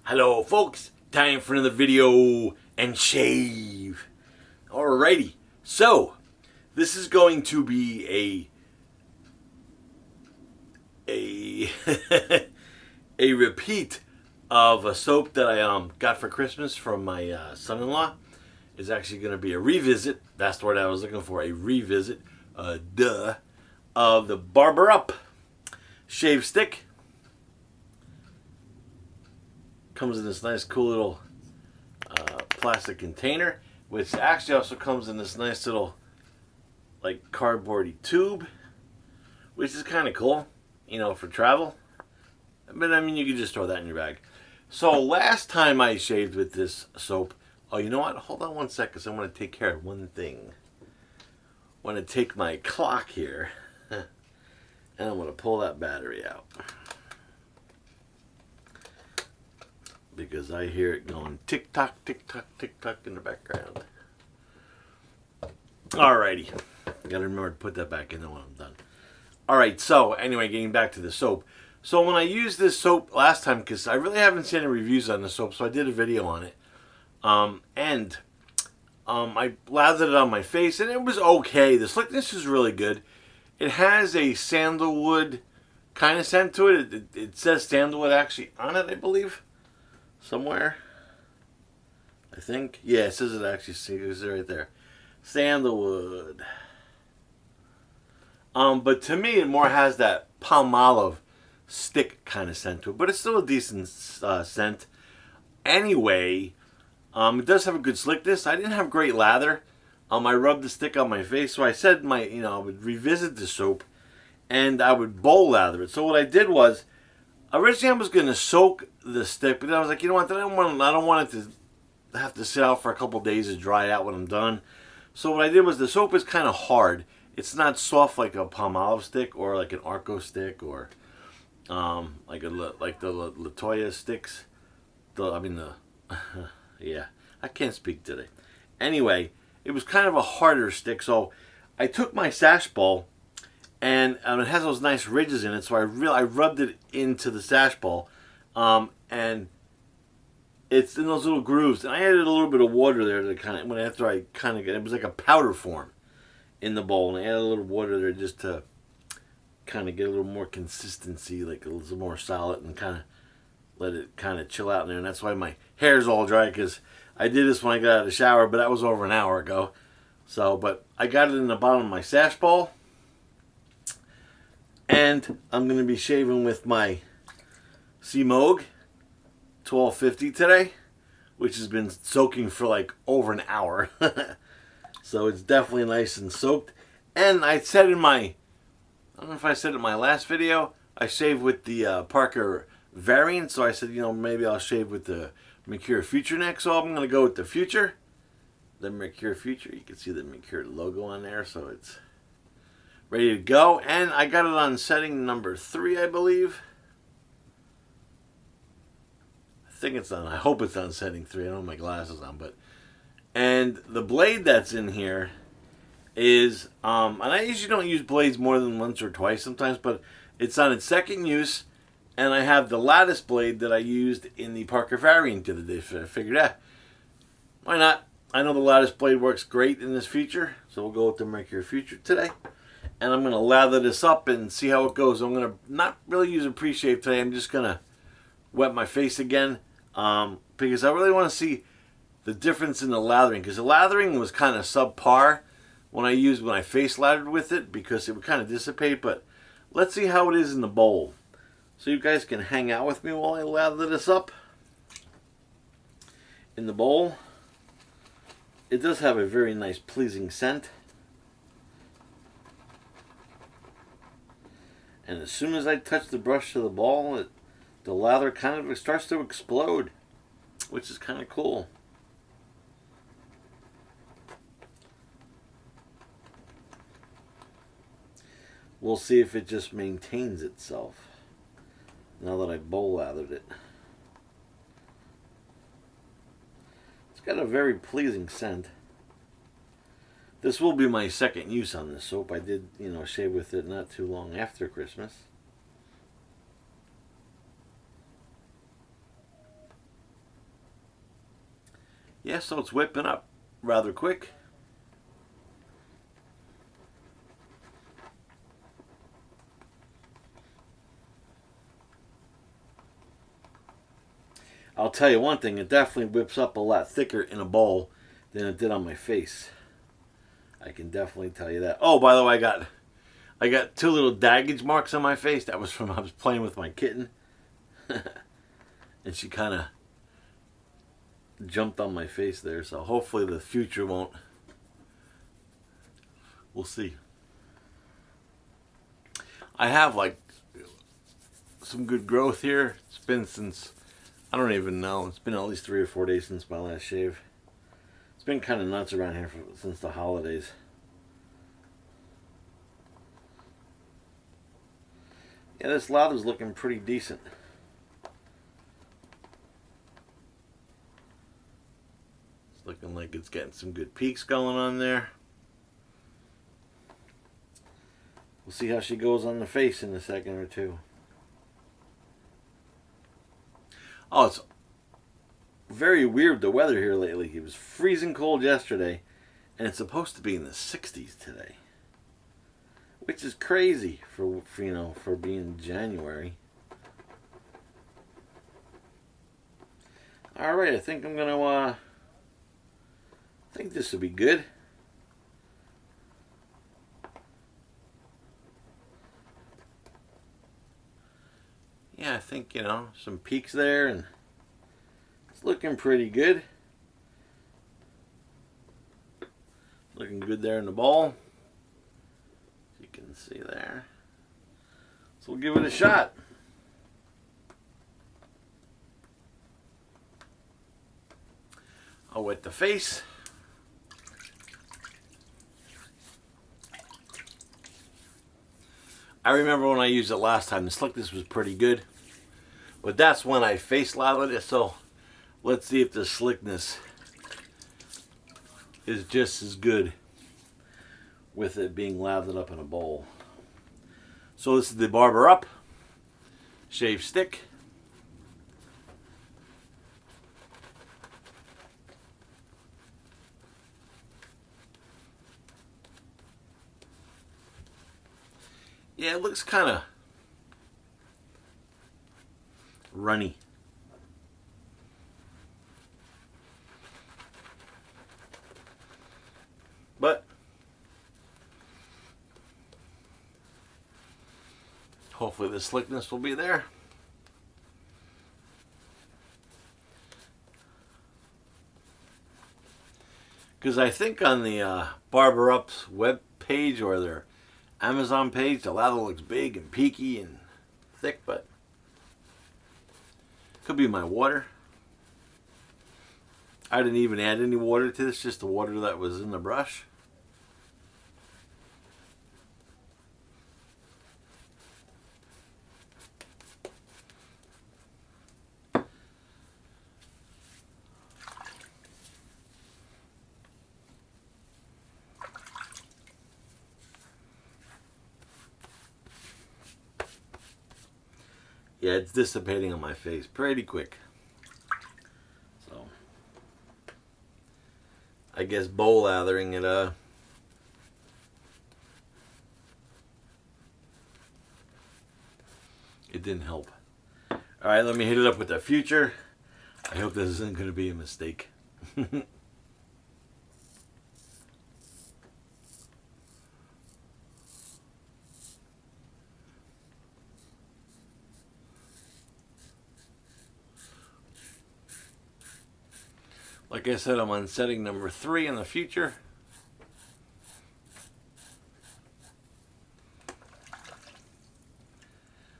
Hello folks, time for another video and shave. Alrighty, so this is going to be a a repeat of a soap that I got for Christmas from my son-in-law. Is actually going to be a revisit. That's the word I was looking for, a revisit. Of the Barber Up shave stick. Comes in this nice cool little plastic container, which actually also comes in this nice little like cardboardy tube, which is kind of cool, you know, for travel. But I mean, you can just throw that in your bag. So last time I shaved with this soap, oh, you know what? Hold on one second, because I want to take care of one thing. I want to take my clock here, and I'm going to pull that battery out. Because I hear it going tick-tock, tick-tock, tick-tock in the background. Alrighty. Gotta remember to put that back in there when I'm done. Alright, so anyway, getting back to the soap. So when I used this soap last time, because I really haven't seen any reviews on the soap, so I did a video on it. I lathered it on my face, and it was okay. The slickness is really good. It has a sandalwood kind of scent to it. It says sandalwood actually on it, I believe. Somewhere, I think. Yeah, it says it actually. See, it's right there. Sandalwood. But to me, it more has that palm olive stick kind of scent to it. But it's still a decent scent. Anyway, it does have a good slickness. I didn't have great lather. I rubbed the stick on my face, so I said I would revisit the soap, and I would bowl lather it. So what I did was, originally I was going to soak the stick, but then I was like, you know what, I don't want it to have to sit out for a couple days to dry out when I'm done. So what I did was, the soap is kind of hard. It's not soft like a palm olive stick or like an Arco stick or like the Latoya sticks. Yeah, I can't speak today. Anyway, it was kind of a harder stick, so I took my Shash Bowl, and it has those nice ridges in it, so I rubbed it into the Shash Bowl, and it's in those little grooves. And I added a little bit of water there to it was like a powder form in the bowl, and I added a little water there just to kind of get a little more consistency, like a little more solid, and kind of let it kind of chill out in there. And that's why my hair's all dry, because I did this when I got out of the shower, but that was over an hour ago. So, but I got it in the bottom of my Shash Bowl. And I'm going to be shaving with my Semogue 1250 today, which has been soaking for like over an hour. So it's definitely nice and soaked. And I said I don't know if I said it in my last video, I shaved with the Parker variant. So I said, maybe I'll shave with the Merkur Futur next. So I'm going to go with the Futur. The Merkur Futur. You can see the Merkur logo on there. So it's ready to go, and I got it on setting number 3, I believe. I think it's on. I hope it's on setting 3. I don't have my glasses on, and the blade that's in here is, and I usually don't use blades more than once or twice sometimes, but it's on its second use, and I have the lattice blade that I used in the Parker variant the other day. So I figured, why not? I know the lattice blade works great in this feature, so we'll go with the Merkur Futur today. And I'm going to lather this up and see how it goes. I'm going to not really use a pre-shave today. I'm just going to wet my face again. Because I really want to see the difference in the lathering. Because the lathering was kind of subpar when I face lathered with it. Because it would kind of dissipate. But let's see how it is in the bowl. So you guys can hang out with me while I lather this up. In the bowl. It does have a very nice pleasing scent. And as soon as I touch the brush to the ball, the lather kind of starts to explode, which is kind of cool. We'll see if it just maintains itself now that I bowl lathered it. It's got a very pleasing scent. This will be my second use on this soap. I did, shave with it not too long after Christmas. Yeah, so it's whipping up rather quick. I'll tell you one thing, it definitely whips up a lot thicker in a bowl than it did on my face. I can definitely tell you that. Oh, by the way, I got two little daggage marks on my face. That was from I was playing with my kitten. And she kind of jumped on my face there. So hopefully the future won't. We'll see. I have like some good growth here. It's been since, I don't even know. It's been at least 3 or 4 days since my last shave. It's been kind of nuts around here since the holidays. Yeah, this lather's looking pretty decent. It's looking like it's getting some good peaks going on there. We'll see how she goes on the face in a second or two. Oh, it's very weird, the weather here lately. It was freezing cold yesterday, and it's supposed to be in the 60s today, which is crazy for you know, for being January. All right, I think I'm gonna I think this will be good. Yeah, I think, you know, some peaks there, and it's looking pretty good. Looking good there in the bowl. You can see there. So we'll give it a shot. I'll wet the face. I remember when I used it last time, the slickness was pretty good. But that's when I face lathered it, so let's see if the slickness is just as good with it being lathered up in a bowl. So this is the Barber Up Shave Stick. Yeah, it looks kind of runny. But hopefully the slickness will be there. Because I think on the Barber Up's web page or their Amazon page, the lather looks big and peaky and thick, but could be my water. I didn't even add any water to this, just the water that was in the brush. Yeah, it's dissipating on my face pretty quick. So, I guess bowl lathering it, it didn't help. Alright, let me hit it up with the Future. I hope this isn't going to be a mistake. Like I said, I'm on setting number 3 in the Future.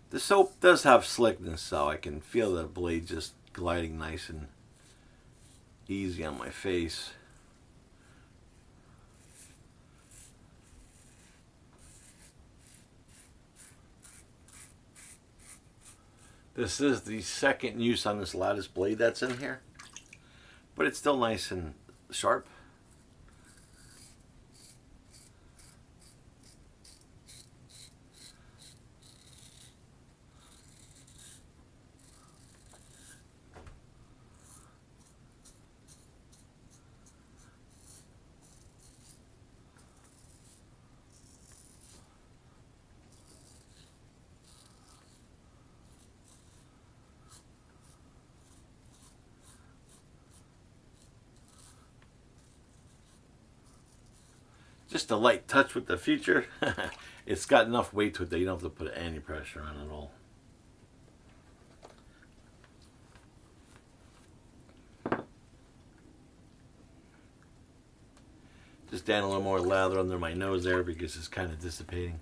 The soap does have slickness, so I can feel the blade just gliding nice and easy on my face. This is the second use on this lattice blade that's in here, but it's still nice and sharp. Just a light touch with the Future. It's got enough weight to it that you don't have to put any pressure on at all. Just add a little more lather under my nose there because it's kind of dissipating.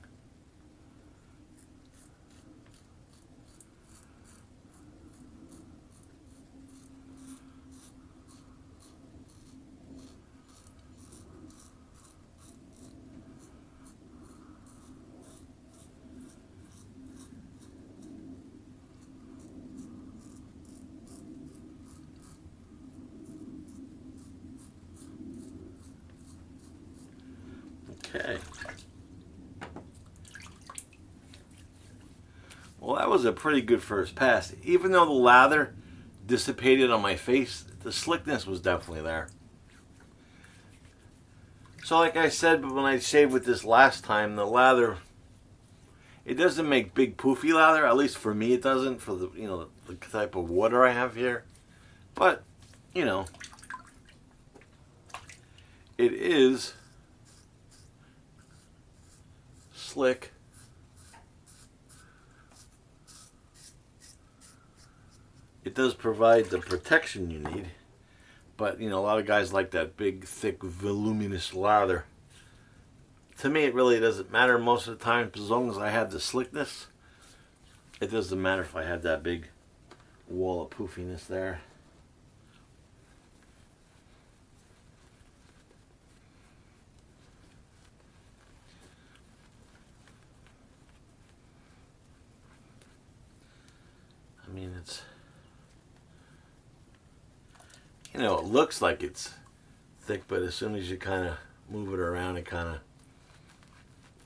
Okay. Well, that was a pretty good first pass. Even though the lather dissipated on my face, the slickness was definitely there. So like I said, but when I shaved with this last time, the lather, it doesn't make big poofy lather. At least for me it doesn't, for the, you know, the type of water I have here. But, you know, it is slick. It does provide the protection you need, but you know, a lot of guys like that big, thick, voluminous lather. To me, it really doesn't matter most of the time, as long as I have the slickness. It doesn't matter if I have that big wall of poofiness there. I mean, it's, you know, it looks like it's thick, but as soon as you kind of move it around, it kind of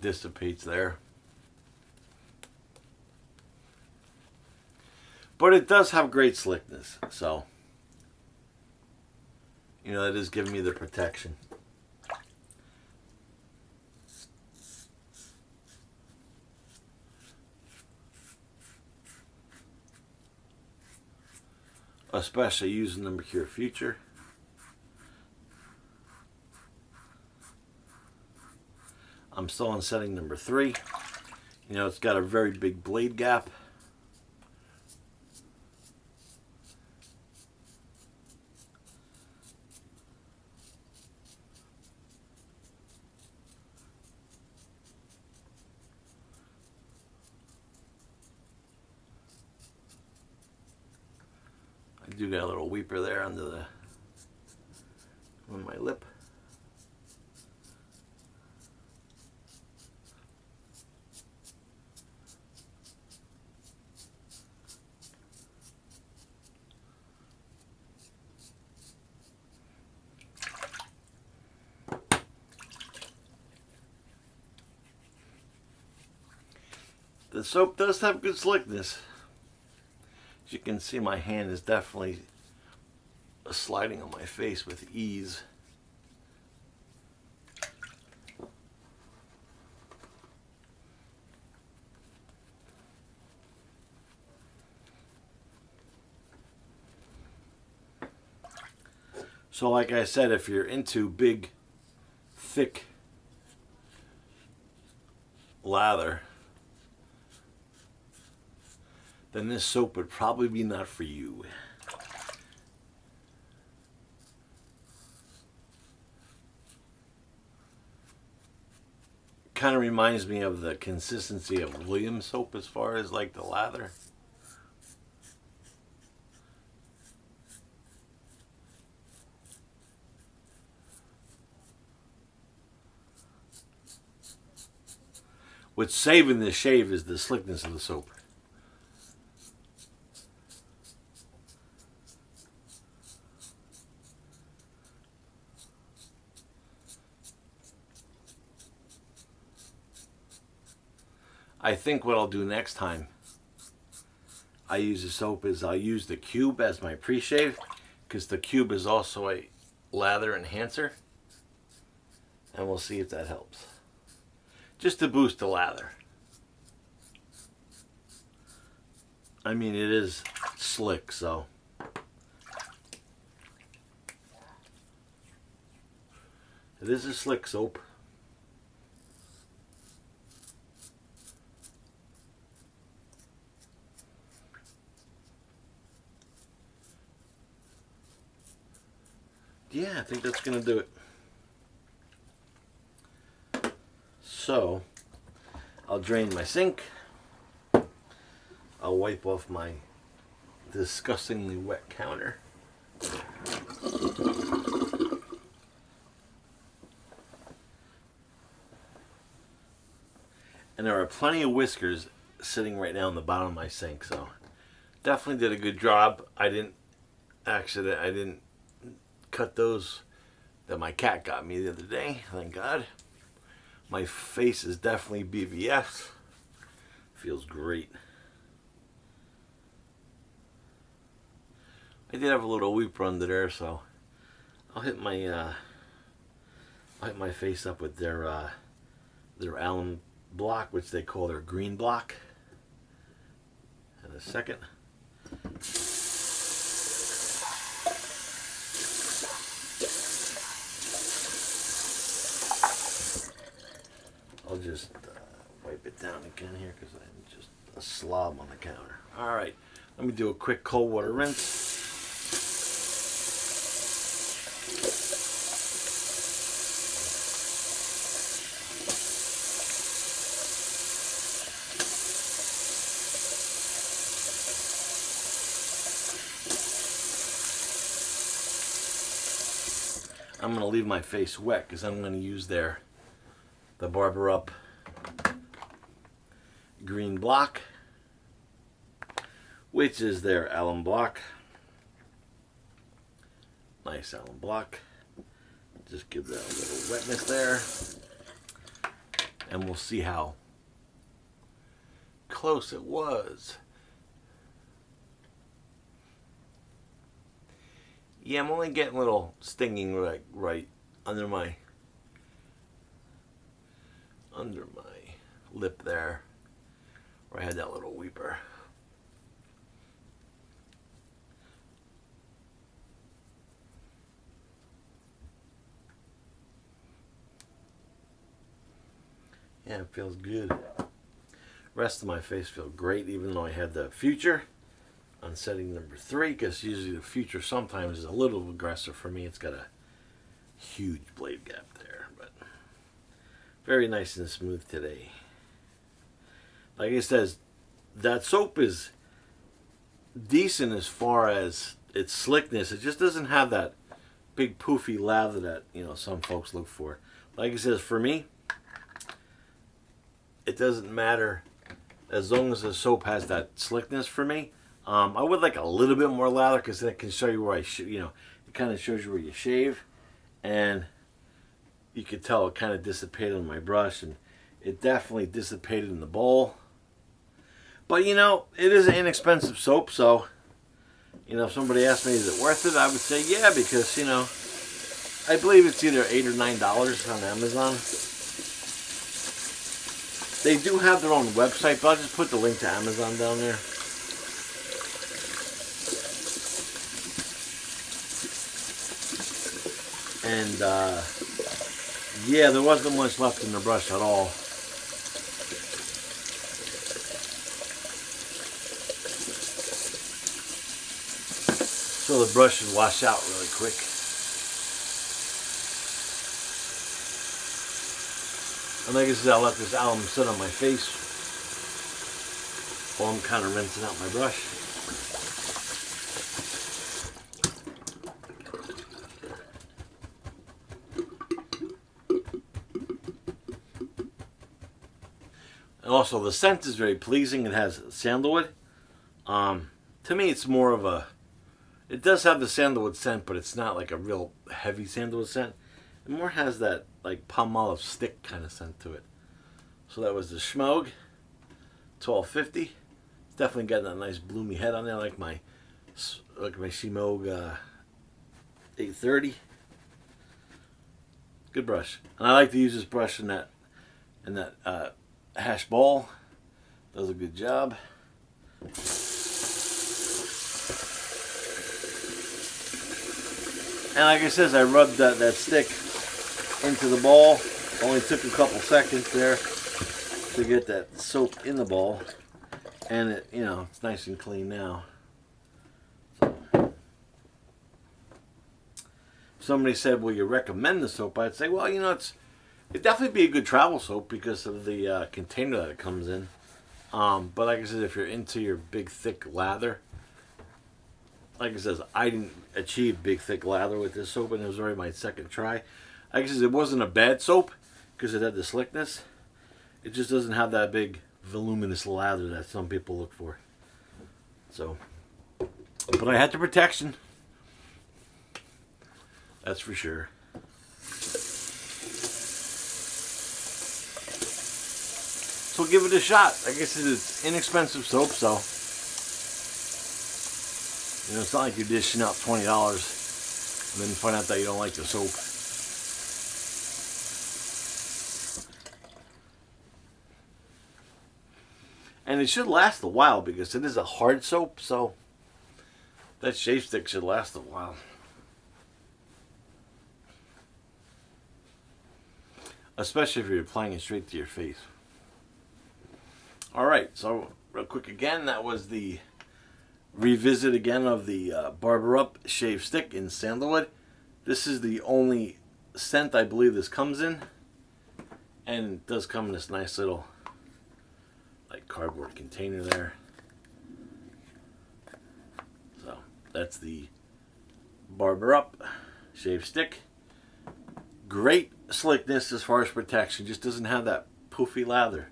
dissipates there. But it does have great slickness, so, you know, it is giving me the protection. Especially using the Merkur Futur. I'm still on setting number 3. You know, it's got a very big blade gap. I do got a little weeper there under the, on my lip. The soap does have good slickness. As you can see, my hand is definitely sliding on my face with ease. So like I said, if you're into big, thick lather, then this soap would probably be not for you. Kind of reminds me of the consistency of Williams soap as far as like the lather. What's saving this shave is the slickness of the soap. I think what I'll do next time I use the soap is I'll use the cube as my pre-shave, because the cube is also a lather enhancer, and we'll see if that helps. Just to boost the lather. I mean, it is slick, so it is a slick soap. yeah, I think that's going to do it. So, I'll drain my sink. I'll wipe off my disgustingly wet counter. And there are plenty of whiskers sitting right now on the bottom of my sink, so definitely did a good job. I didn't cut those that my cat got me the other day, thank God. My face is definitely BVS. Feels great. I did have a little weeper under there, so I'll hit my face up with their alum block, which they call their green block, in a second. I'll just wipe it down again here because I'm just a slob on the counter. All right, let me do a quick cold water rinse. I'm going to leave my face wet because I'm going to use the Barber Up green block, which is their alum block. Nice alum block. Just give that a little wetness there. And we'll see how close it was. Yeah, I'm only getting a little stinging right under my lip there, where I had that little weeper. Yeah, it feels good. Rest of my face feels great, even though I had the Future on setting number 3, because usually the Future sometimes is a little aggressive for me. It's got a huge blade gap there, but very nice and smooth today. Like I said, that soap is decent as far as its slickness. It just doesn't have that big poofy lather that, you know, some folks look for. Like I said, for me, it doesn't matter as long as the soap has that slickness for me. I would like a little bit more lather because that can show you where it kind of shows you where you shave, and you could tell it kind of dissipated on my brush, and it definitely dissipated in the bowl. But you know, it is an inexpensive soap, so you know, if somebody asked me, is it worth it? I would say yeah, because you know, I believe it's either $8 or $9 on Amazon. They do have their own website, but I'll just put the link to Amazon down there. And yeah, there wasn't much left in the brush at all. So the brush should wash out really quick. And like I said, I'll let this alum sit on my face while I'm kind of rinsing out my brush. And also the scent is very pleasing. It has sandalwood. To me, it's more of a, it does have the sandalwood scent, but it's not like a real heavy sandalwood scent. It more has that like palmolive stick kind of scent to it. So that was the Semogue 1250. It's definitely got that nice bloomy head on there, like my Semogue 830. Good brush, and I like to use this brush in that Shash Bowl. Does a good job. And like I said, I rubbed that stick into the bowl. Only took a couple seconds there to get that soap in the bowl, and it, you know, it's nice and clean now. So somebody said, "Will you recommend the soap?" I'd say, well, it'd definitely be a good travel soap because of the container that it comes in. But like I said, if you're into your big thick lather, like I said, I didn't achieve big thick lather with this soap, and it was already my second try. Like I said, it wasn't a bad soap because it had the slickness. It just doesn't have that big voluminous lather that some people look for. So, but I had the protection. That's for sure. So give it a shot. I guess it's inexpensive soap, so it's not like you're dishing out $20 and then find out that you don't like the soap. And it should last a while because it is a hard soap, so that shave stick should last a while. Especially if you're applying it straight to your face. Alright, so real quick again, that was the revisit again of the Barber Up shave stick in sandalwood. This is the only scent I believe this comes in. And it does come in this nice little like cardboard container there. So that's the Barber Up shave stick. Great slickness as far as protection, just doesn't have that poofy lather.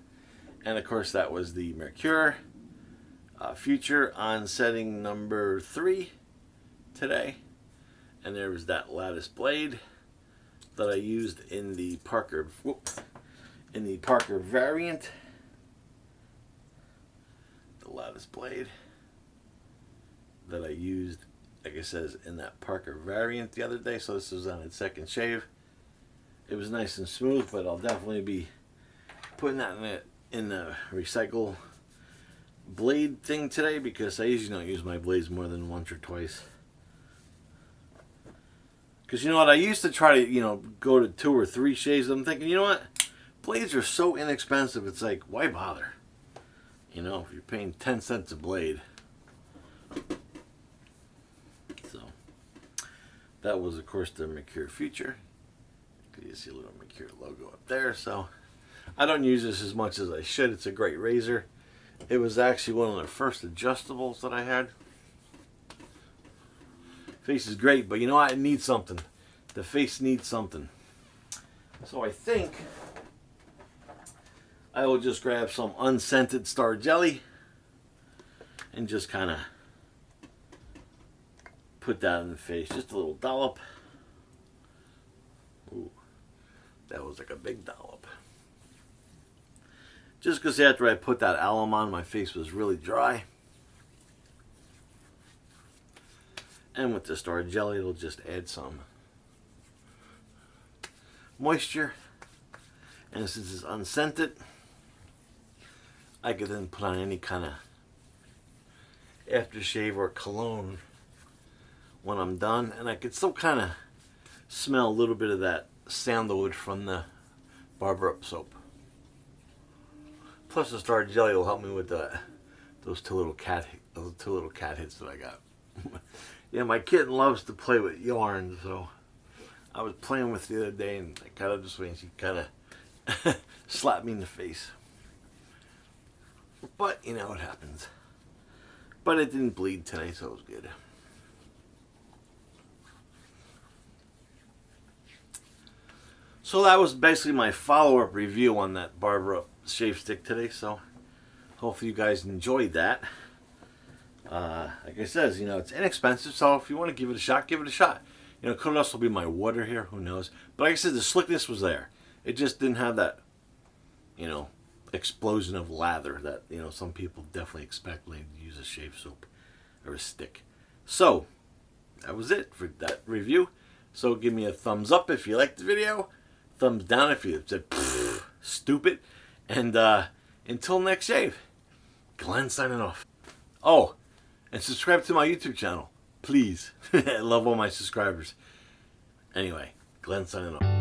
And of course that was the Merkur Futur on setting number 3 today. And there was that lattice blade that I used in the Parker variant. The lattice blade that I used, like I said, in that Parker variant the other day. So this was on its second shave. It was nice and smooth, but I'll definitely be putting that in the recycle blade thing today because I usually don't use my blades more than once or twice. Because you know what, I used to try to go to 2 or 3 shaves. I'm thinking, you know what, blades are so inexpensive. It's like, why bother? If you're paying 10 cents a blade. So that was of course the Merkur Futur. You see a little Merkur logo up there. So I don't use this as much as I should. It's a great razor. It was actually one of the first adjustables that I had. Face is great, but you know what? It needs something. The face needs something. So I think I will just grab some unscented Star Jelly and just kind of put that in the face. Just a little dollop. Ooh, that was like a big dollop. Just because after I put that alum on, my face was really dry. And with the Star Jelly, it'll just add some moisture. And since it's unscented, I could then put on any kind of aftershave or cologne when I'm done. And I could still kind of smell a little bit of that sandalwood from the Barber Up soap. Plus the Star Jelly will help me with those two little cat hits that I got. Yeah, my kitten loves to play with yarn, so I was playing with it the other day and I got up this way and she kind of slapped me in the face. But you know what happens. But it didn't bleed today, so it was good. So that was basically my follow-up review on that Barber Up shave stick today. So hopefully you guys enjoyed that. Like I says, it's inexpensive, so if you want to give it a shot, give it a shot. Could also be my water here, who knows. But like I said, the slickness was there. It just didn't have that, explosion of lather that, some people definitely expect when they use a shave soap or a stick. So, that was it for that review. So give me a thumbs up if you liked the video. Thumbs down if you said, stupid. And until next shave, Glenn signing off. Oh, and subscribe to my YouTube channel, please. I love all my subscribers. Anyway, Glenn signing off.